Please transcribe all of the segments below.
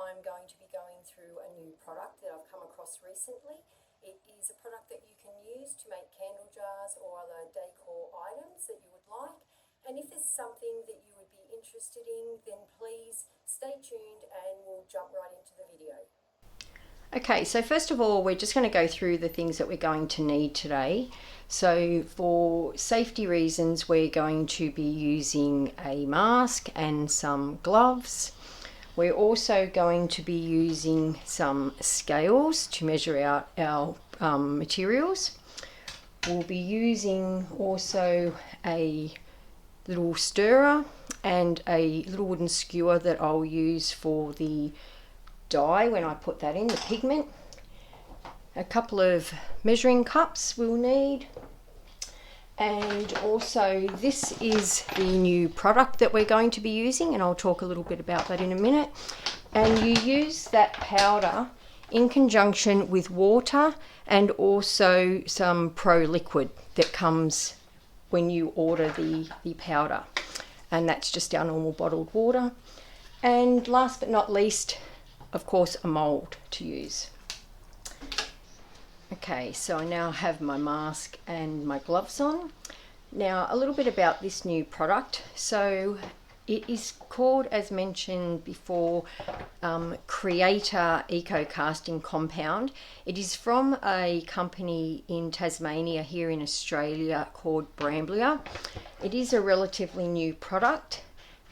I'm going to be going through a new product that I've come across recently. It is a product that you can use to make candle jars or other decor items that you would like. And if there's something that you would be interested in, then please stay tuned and we'll jump right into the video. Okay, so first of all, we're just going to go through the things that we're going to need today. So for safety reasons, we're going to be using a mask and some gloves. We're also going to be using some scales to measure out our materials. We'll be using also a little stirrer and a little wooden skewer that I'll use for the dye when I put that in, the pigment. A couple of measuring cups we'll need, and also this is the new product that we're going to be using, and I'll talk a little bit about that in a minute. And you use that powder in conjunction with water and also some Pro liquid that comes when you order the powder, and that's just our normal bottled water. And last but not least, of course, a mould to use. Okay, so I now have my mask and my gloves on. Now, a little bit about this new product. So it is called, as mentioned before, Creator Eco Casting Compound. It is from a company in Tasmania here in Australia called Bramblia. It is a relatively new product,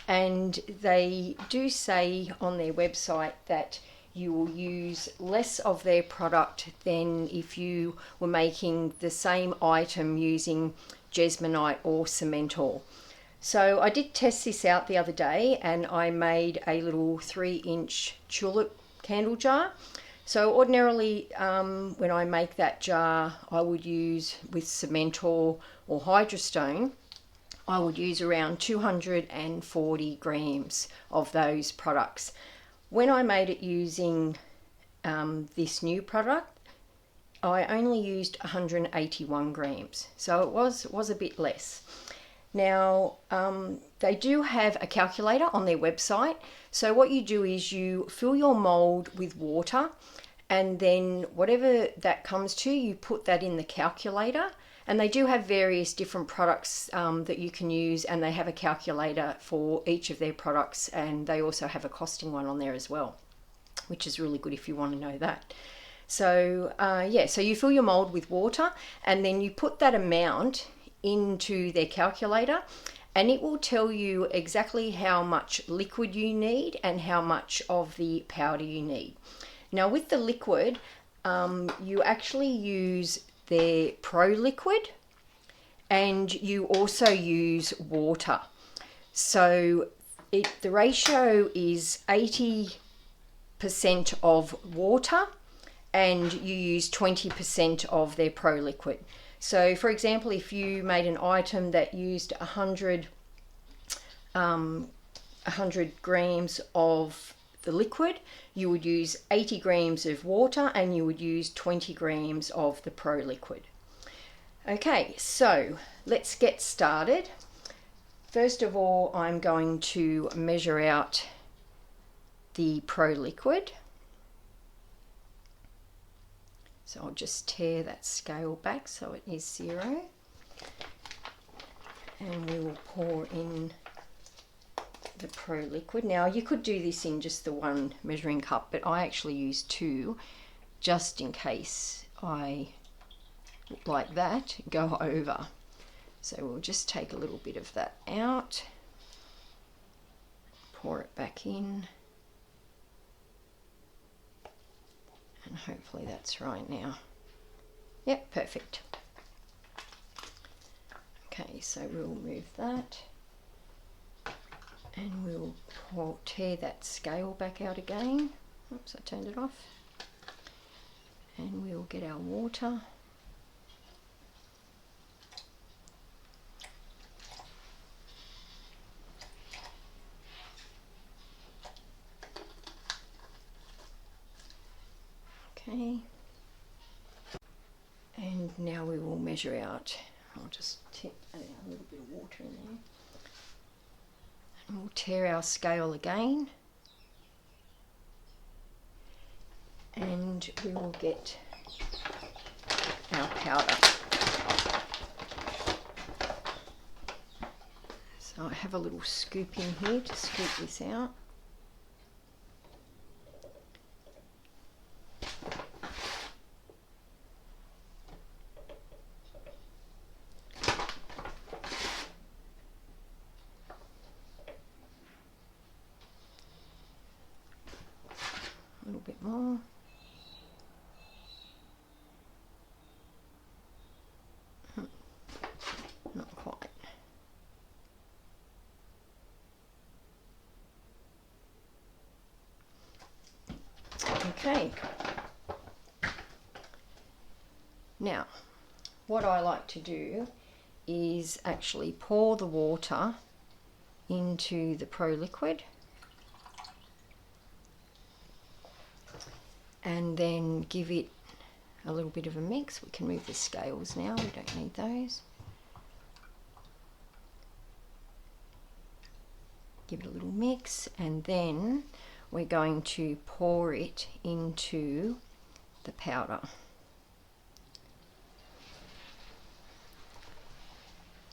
and they do say on their website that you will use less of their product than if you were making the same item using Jesmonite or Cementor. So I did test this out the other day, and I made a little 3-inch tulip candle jar. So ordinarily when I make that jar, I would use with Cementor or Hydrostone, I would use around 240 grams of those products. When I made it using this new product, I only used 181 grams, so it was a bit less. Now, they do have a calculator on their website. So what you do is you fill your mold with water, and then whatever that comes to, you put that in the calculator. And they do have various different products that you can use, and they have a calculator for each of their products, and they also have a costing one on there as well, which is really good if you want to know that. So yeah, so you fill your mold with water, and then you put that amount into their calculator, and it will tell you exactly how much liquid you need and how much of the powder you need. Now with the liquid, you actually use their Pro liquid, and you also use water. So the ratio is 80% of water, and you use 20% of their Pro liquid. So for example, if you made an item that used 100 grams of the liquid, you would use 80 grams of water, and you would use 20 grams of the Pro liquid. Okay, so let's get started. First of all, I'm going to measure out the Pro liquid. So I'll just tear that scale back so it is 0. And we will pour in the Pro liquid. Now you could do this in just the one measuring cup, but I actually use 2 just in case I, like that, go over. So we'll just take a little bit of that out, pour it back in, and hopefully that's right now. Yep, perfect. Okay, so we'll move that, and we'll tear that scale back out again. Oops, I turned it off. And we'll get our water. Okay. And now we will measure out. I'll just tip a little bit of water in there. And we'll tear our scale again. and we will get our powder. So I have a little scoop in here to scoop this out. A little bit more. Not quite. Okay. Now, what I like to do is actually pour the water into the Pro Liquid and then give it a little bit of a mix. We can move the scales now, we don't need those. Give it a little mix, and then we're going to pour it into the powder.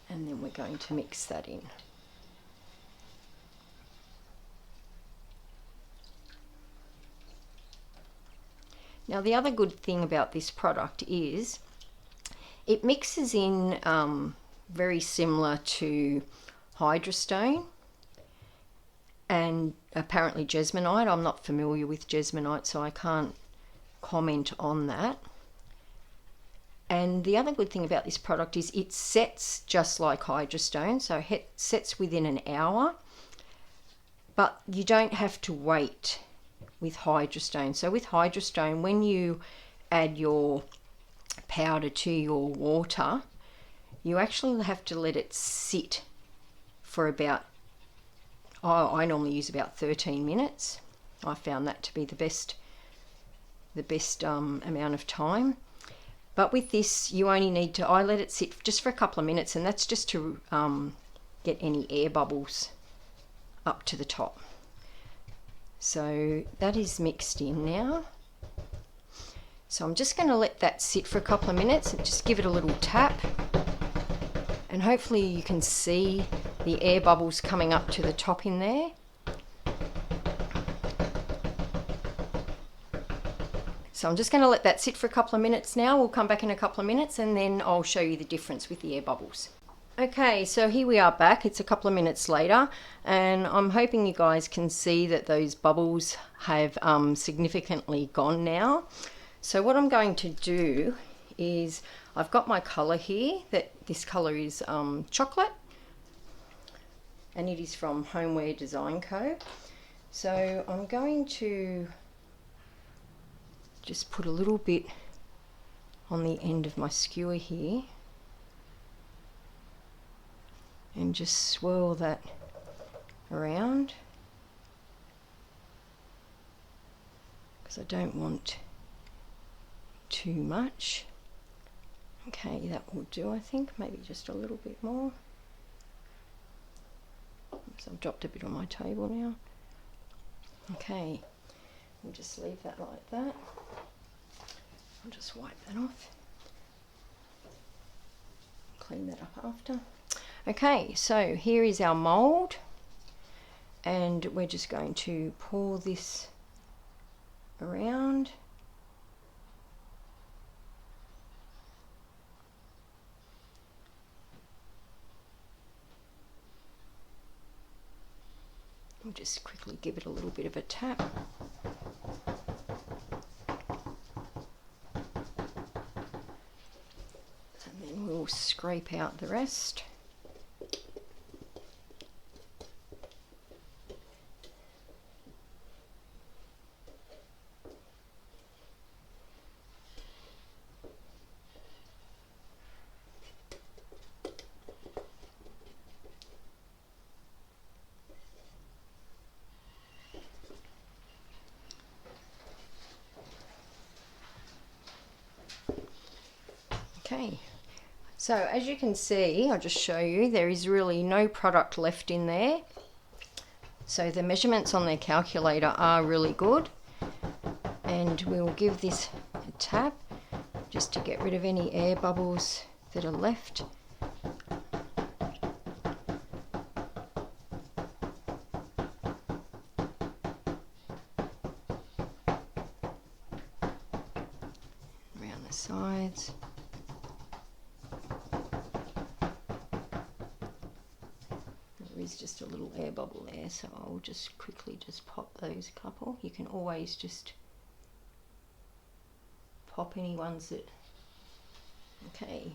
And then we're going to mix that in. Now the other good thing about this product is it mixes in very similar to Hydrostone and apparently Jesmonite. I'm not familiar with Jesmonite, so I can't comment on that. And the other good thing about this product is it sets just like Hydrostone, so it sets within an hour, but you don't have to wait with Hydrostone. So with Hydrostone, when you add your powder to your water, you actually have to let it sit for about, I normally use about 13 minutes. I found that to be the best amount of time. But with this, you only need to, I let it sit just for a couple of minutes, and that's just to get any air bubbles up to the top. So that is mixed in now. So I'm just going to let that sit for a couple of minutes and just give it a little tap. And hopefully you can see the air bubbles coming up to the top in there. So I'm just going to let that sit for a couple of minutes now. We'll come back in a couple of minutes and then I'll show you the difference with the air bubbles. Okay, so here we are back. It's a couple of minutes later, and I'm hoping you guys can see that those bubbles have significantly gone now. So what I'm going to do is, I've got my colour here. This colour is chocolate, and it is from Homeware Design Co. So I'm going to just put a little bit on the end of my skewer here and just swirl that around, because I don't want too much. Okay, that will do, I think. Maybe just a little bit more. Oops, I've dropped a bit on my table now. Okay, we'll just leave that like that. I'll just wipe that off. Clean that up after. Okay, so here is our mould, and we're just going to pour this around. We'll just quickly give it a little bit of a tap. And then we'll scrape out the rest. Okay, so as you can see, I'll just show you, there is really no product left in there. So the measurements on their calculator are really good. and we'll give this a tap just to get rid of any air bubbles that are left. Around the sides. There is just a little air bubble there, so I'll just quickly just pop those couple. You can always just pop any ones that... Okay,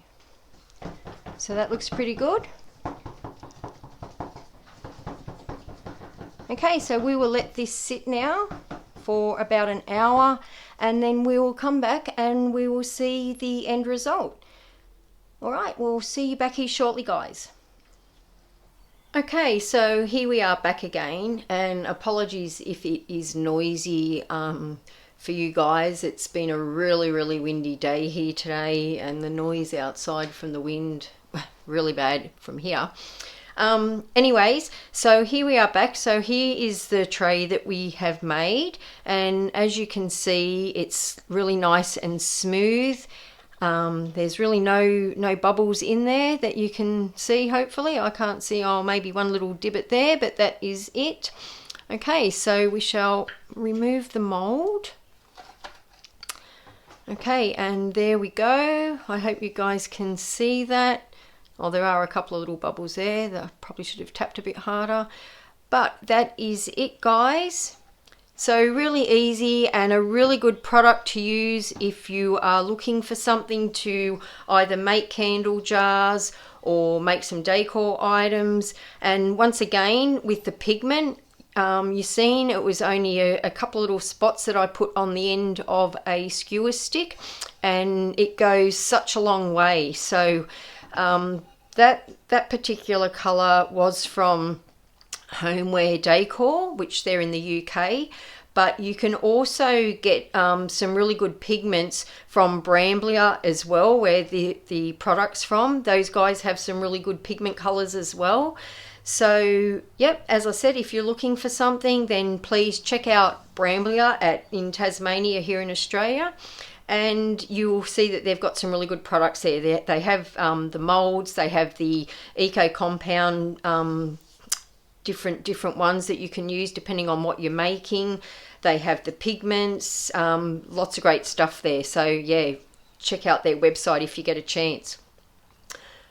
so that looks pretty good. Okay, so we will let this sit now for about an hour, and then we will come back and we will see the end result. Alright, we'll see you back here shortly, guys. Okay, so here we are back again, and apologies if it is noisy for you guys. It's been a really windy day here today, and the noise outside from the wind, really bad from here. Anyways, so here we are back. So here is the tray that we have made, and as you can see, it's really nice and smooth. There's really no bubbles in there that you can see. Hopefully I can't see, oh, maybe one little divot there, but that is it. Okay, so we shall remove the mold. Okay, and there we go. I hope you guys can see that. Oh, there are a couple of little bubbles there that I probably should have tapped a bit harder, but that is it, guys. So really easy and a really good product to use if you are looking for something to either make candle jars or make some decor items. And once again, with the pigment, you've seen it was only a couple of little spots that I put on the end of a skewer stick, and it goes such a long way. So that particular colour was from Homeware Decor, which they're in the UK, but you can also get some really good pigments from Bramblia as well, where the product's from. Those guys have some really good pigment colours as well. So yep, as I said, if you're looking for something, then please check out Bramblia in Tasmania here in Australia, and you'll see that they've got some really good products there. They have the moulds, they have the eco compound, different ones that you can use depending on what you're making. They have the pigments, lots of great stuff there. So yeah, check out their website if you get a chance.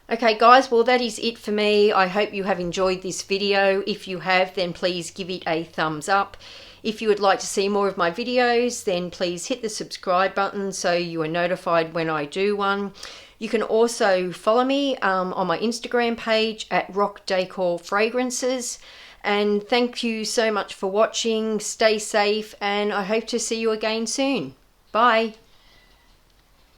Okay guys, well that is it for me. I hope you have enjoyed this video. If you have, then please give it a thumbs up. If you would like to see more of my videos, then please hit the subscribe button so you are notified when I do one. You can also follow me on my Instagram page at Rock Decor Fragrances. And thank you so much for watching. Stay safe, and I hope to see you again soon. Bye.